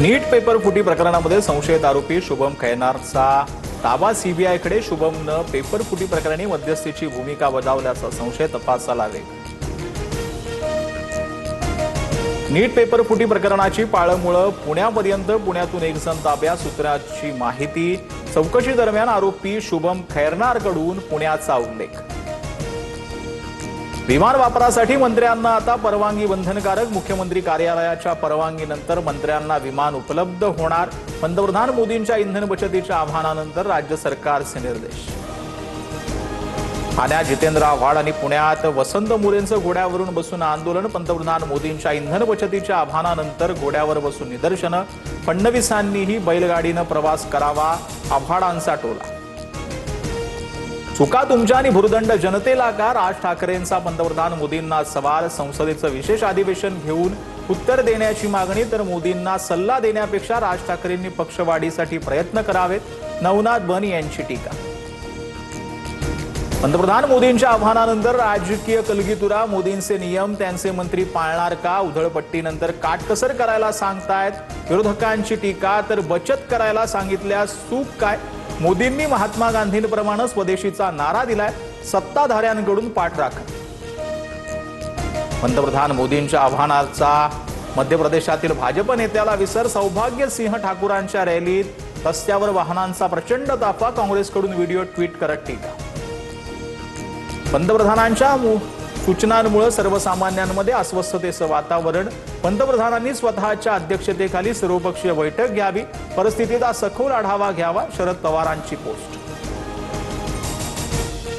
नीट paper फुटी प्रकरणामध्ये संशयित आरोपी शुभम खैरनारचा ताबा सीबीआयकडे. शुभमनं पेपर फुटी प्रकरणी मध्यस्थीची भूमिका बजावल्याचा संशय तपासाला वेग. नीट पेपर फुटी प्रकरणाची पाळंमुळं पुण्यापर्यंत. पुण्यातून एक जण ताब्यात. सूत्रांची माहिती. चौकशी दरम्यान आरोपी शुभम खैरनारकडून पुण्याचा उल्लेख. विमान वापरासाठी मंत्र्यांना आता परवानगी बंधनकारक. मुख्यमंत्री कार्यालयाच्या परवानगीनंतर मंत्र्यांना विमान उपलब्ध होणार. पंतप्रधान मोदींच्या इंधन बचतीच्या आवाहनानंतर राज्य सरकारचे निर्देश. ठाण्यात जितेंद्र आव्हाड आणि पुण्यात वसंत मोरेंचं घोड्यावरून बसून आंदोलन. पंतप्रधान मोदींच्या इंधन बचतीच्या आवाहनानंतर घोड्यावर बसून निदर्शनं. फडणवीसांनीही बैलगाडीनं प्रवास करावा, आव्हाडांचा टोला. चुका तुमच्या आणि भुर्दंड जनतेला का? राज ठाकरेंचा पंतप्रधान मोदींना सवाल. संसदेचं विशेष अधिवेशन घेऊन उत्तर देण्याची मागणी. तर मोदींना सल्ला देण्यापेक्षा राज ठाकरेंनी पक्षवाढीसाठी प्रयत्न करावेत, नवनाथ बन यांची टीका. पंतप्रधान मोदींच्या आव्हानानंतर राजकीय कलगीतुरा. मोदींचे नियम त्यांचे मंत्री पाळणार का? उधळपट्टीनंतर काटकसर करायला सांगतायत विरोधकांची टीका. तर बचत करायला सांगितल्यास चूक काय? मोदींनी महात्मा गांधींप्रमाणे स्वदेशीचा नारा दिलाय. सत्ताधाऱ्यांकडून पाठराखण. पंतप्रधान मोदींच्या आव्हानाचा मध्य प्रदेशातील भाजप नेत्याला विसर. सौभाग्यसिंह ठाकूरांच्या रॅलीत रस्त्यावर वाहनांचा प्रचंड ताफा. काँग्रेसकडून व्हिडिओ ट्विट करत टीका. पंतप्रधानांच्या सूचनांमुळे सर्वसामान्यांमध्ये अस्वस्थतेचं वातावरण. पंतप्रधानांनी स्वतःच्या अध्यक्षतेखाली सर्वपक्षीय बैठक घ्यावी. परिस्थितीचा सखोल आढावा घ्यावा. शरद पवारांची पोस्ट.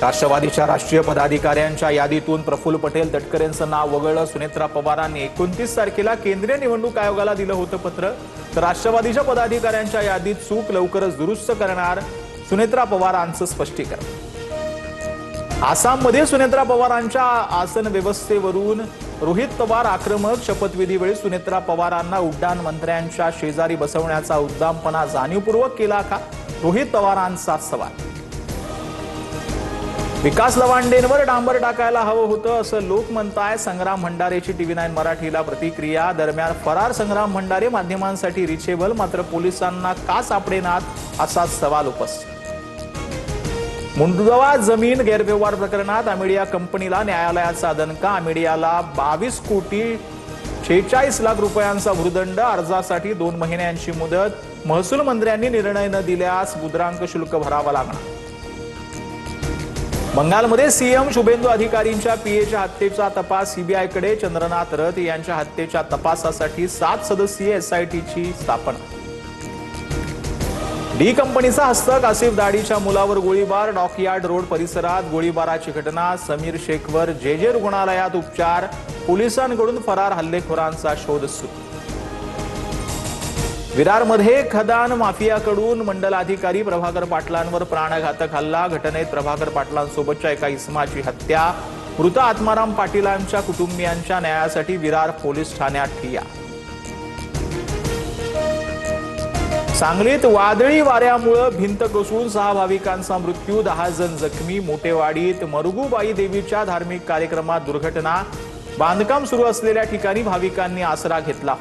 राष्ट्रवादीच्या राष्ट्रीय पदाधिकाऱ्यांच्या यादीतून प्रफुल्ल पटेल तटकरेंचं नाव वगळलं. सुनेत्रा पवारांनी 29 तारखेला केंद्रीय निवडणूक आयोगाला दिलं होतं पत्र. तर राष्ट्रवादीच्या पदाधिकाऱ्यांच्या यादीत चूक लवकरच दुरुस्त करणार, सुनेत्रा पवारांचं स्पष्टीकरण. आसाममध्ये सुनेत्रा पवारांच्या आसन व्यवस्थेवरून रोहित पवार आक्रमक. शपथविधीवेळी सुनेत्रा पवारांना उड्डाण मंत्र्यांच्या शेजारी बसवण्याचा उद्दामपणा जाणीवपूर्वक केला का? रोहित पवारांचा सवाल. विकास लवांडेंवर डांबर टाकायला हवं होतं असं लोक म्हणताय. संग्राम भंडारेची TV9 मराठीला प्रतिक्रिया. दरम्यान फरार संग्राम भंडारे माध्यमांसाठी रिचेबल, मात्र पोलिसांना का सापडेनात असा सवाल उपस्थित. मुंडवा जमीन गैरव्यवहार प्रकरणात अमेडिया कंपनीला न्यायालयाचा दणका. अमेडियाला 22 कोटी 46 लाख रुपयांचा भूर्दंड. अर्जासाठी 2 महिन्यांची मुदत. महसूल मंत्र्यांनी निर्णय न दिल्यास मुद्रांक शुल्क भरावा लागणार. बंगालमध्ये सीएम शुभेंदू अधिकारींच्या पीएच्या हत्येचा तपास सीबीआयकडे. चंद्रनाथ रथ यांच्या हत्येच्या तपासासाठी 7 सदस्यीय एसआयटीची स्थापना. डी कंपनीचा हस्तक. आसिफ दाडीच्या मुलावर गोळीबार. डॉकयार्ड रोड परिसरात गोळीबाराची घटना. समीर शेखवर जेजे रुग्णालयात उपचार. पोलिसांकडून फरार हल्लेखोरांचा शोध सुरू. विरारमध्ये खदान माफियाकडून मंडलाधिकारी प्रभाकर पाटलांवर प्राणघातक हल्ला. घटनेत प्रभाकर पाटलांसोबतच्या एका इसमाची हत्या. मृत आत्माराम पाटीलांच्या कुटुंबियांच्या न्यायासाठी विरार पोलीस ठाण्यात ठिय्या. सांगलीत वादळी वाऱ्यामुळे भिंत कोसळून 6 भाविकांचा मृत्यू. 10 जण जखमी. मोठेवाडीत मरुगूबाई देवीच्या धार्मिक कार्यक्रमात दुर्घटना. बांधकाम सुरू असलेल्या ठिकाणी भाविकांनी आसरा घेतला.